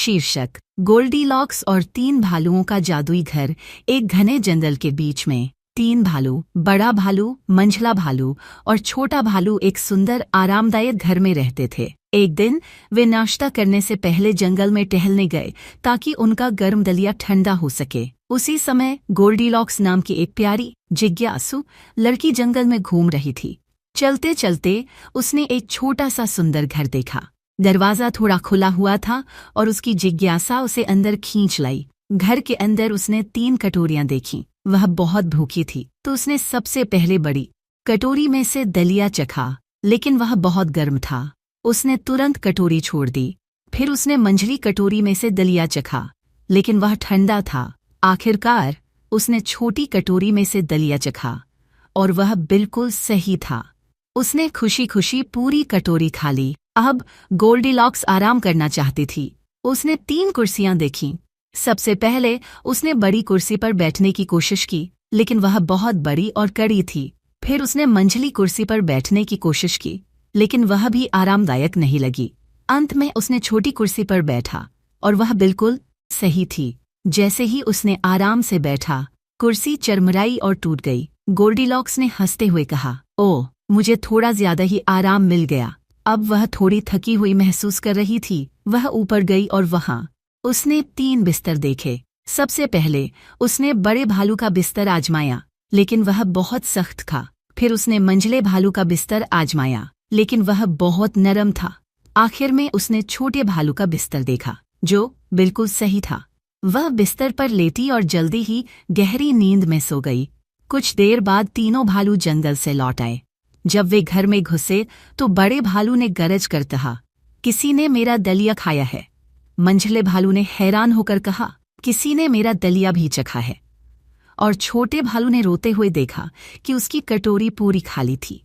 शीर्षक गोल्डीलॉक्स और 3 भालुओं का जादुई घर। एक घने जंगल के बीच में 3 भालू, बड़ा भालू, मंझला भालू और छोटा भालू एक सुंदर आरामदायक घर में रहते थे। एक दिन वे नाश्ता करने से पहले जंगल में टहलने गए ताकि उनका गर्म दलिया ठंडा हो सके। उसी समय गोल्डीलॉक्स नाम की एक प्यारी, जिज्ञासु लड़की जंगल में घूम रही थी। चलते चलते उसने एक छोटा सा सुंदर घर देखा। दरवाज़ा थोड़ा खुला हुआ था और उसकी जिज्ञासा उसे अंदर खींच लाई। घर के अंदर उसने 3 कटोरियां देखीं। वह बहुत भूखी थी तो उसने सबसे पहले बड़ी कटोरी में से दलिया चखा, लेकिन वह बहुत गर्म था। उसने तुरंत कटोरी छोड़ दी। फिर उसने मंझली कटोरी में से दलिया चखा, लेकिन वह ठंडा था। आखिरकार उसने छोटी कटोरी में से दलिया चखा और वह बिल्कुल सही था। उसने खुशी खुशी पूरी कटोरी खा ली। अब गोल्डीलॉक्स आराम करना चाहती थी। उसने 3 कुर्सियां देखीं। सबसे पहले उसने बड़ी कुर्सी पर बैठने की कोशिश की, लेकिन वह बहुत बड़ी और कड़ी थी। फिर उसने मंझली कुर्सी पर बैठने की कोशिश की, लेकिन वह भी आरामदायक नहीं लगी। अंत में उसने छोटी कुर्सी पर बैठा और वह बिल्कुल सही थी। जैसे ही उसने आराम से बैठा, कुर्सी चरमराई और टूट गई। गोल्डीलॉक्स ने हंसते हुए कहा, ओह, मुझे थोड़ा ज्यादा ही आराम मिल गया। अब वह थोड़ी थकी हुई महसूस कर रही थी। वह ऊपर गई और वहां उसने 3 बिस्तर देखे। सबसे पहले उसने बड़े भालू का बिस्तर आजमाया, लेकिन वह बहुत सख्त था। फिर उसने मंझले भालू का बिस्तर आजमाया, लेकिन वह बहुत नरम था। आखिर में उसने छोटे भालू का बिस्तर देखा, जो बिल्कुल सही था। वह बिस्तर पर लेटी और जल्दी ही गहरी नींद में सो गई। कुछ देर बाद तीनों भालू जंगल से लौट आए। जब वे घर में घुसे तो बड़े भालू ने गरज कर कहा, किसी ने मेरा दलिया खाया है। मंझले भालू ने हैरान होकर कहा, किसी ने मेरा दलिया भी चखा है। और छोटे भालू ने रोते हुए देखा कि उसकी कटोरी पूरी खाली थी।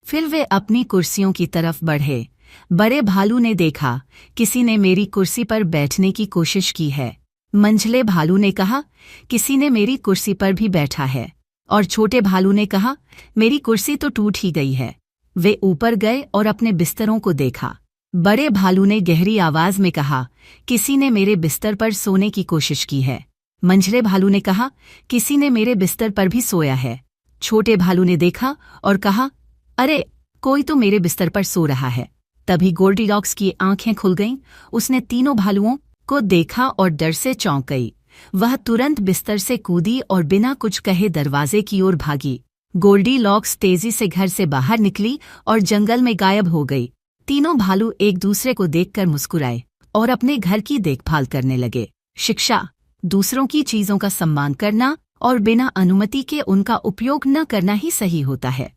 फिर वे अपनी कुर्सियों की तरफ बढ़े। बड़े भालू ने देखा, किसी ने मेरी कुर्सी पर बैठने की कोशिश की है। मंझले भालू ने कहा, किसी ने मेरी कुर्सी पर भी बैठा है। और छोटे भालू ने कहा, मेरी कुर्सी तो टूट ही गई है। वे ऊपर गए और अपने बिस्तरों को देखा। बड़े भालू ने गहरी आवाज में कहा, किसी ने मेरे बिस्तर पर सोने की कोशिश की है। मंझले भालू ने कहा, किसी ने मेरे बिस्तर पर भी सोया है। छोटे भालू ने देखा और कहा, अरे, कोई तो मेरे बिस्तर पर सो रहा है। तभी गोल्डीलॉक्स की आंखें खुल गईं। उसने तीनों भालुओं को देखा और डर से चौंक गई। वह तुरंत बिस्तर से कूदी और बिना कुछ कहे दरवाजे की ओर भागी। गोल्डीलॉक्स तेजी से घर से बाहर निकली और जंगल में गायब हो गई। तीनों भालू एक दूसरे को देखकर मुस्कुराए और अपने घर की देखभाल करने लगे। शिक्षा: दूसरों की चीजों का सम्मान करना और बिना अनुमति के उनका उपयोग न करना ही सही होता है।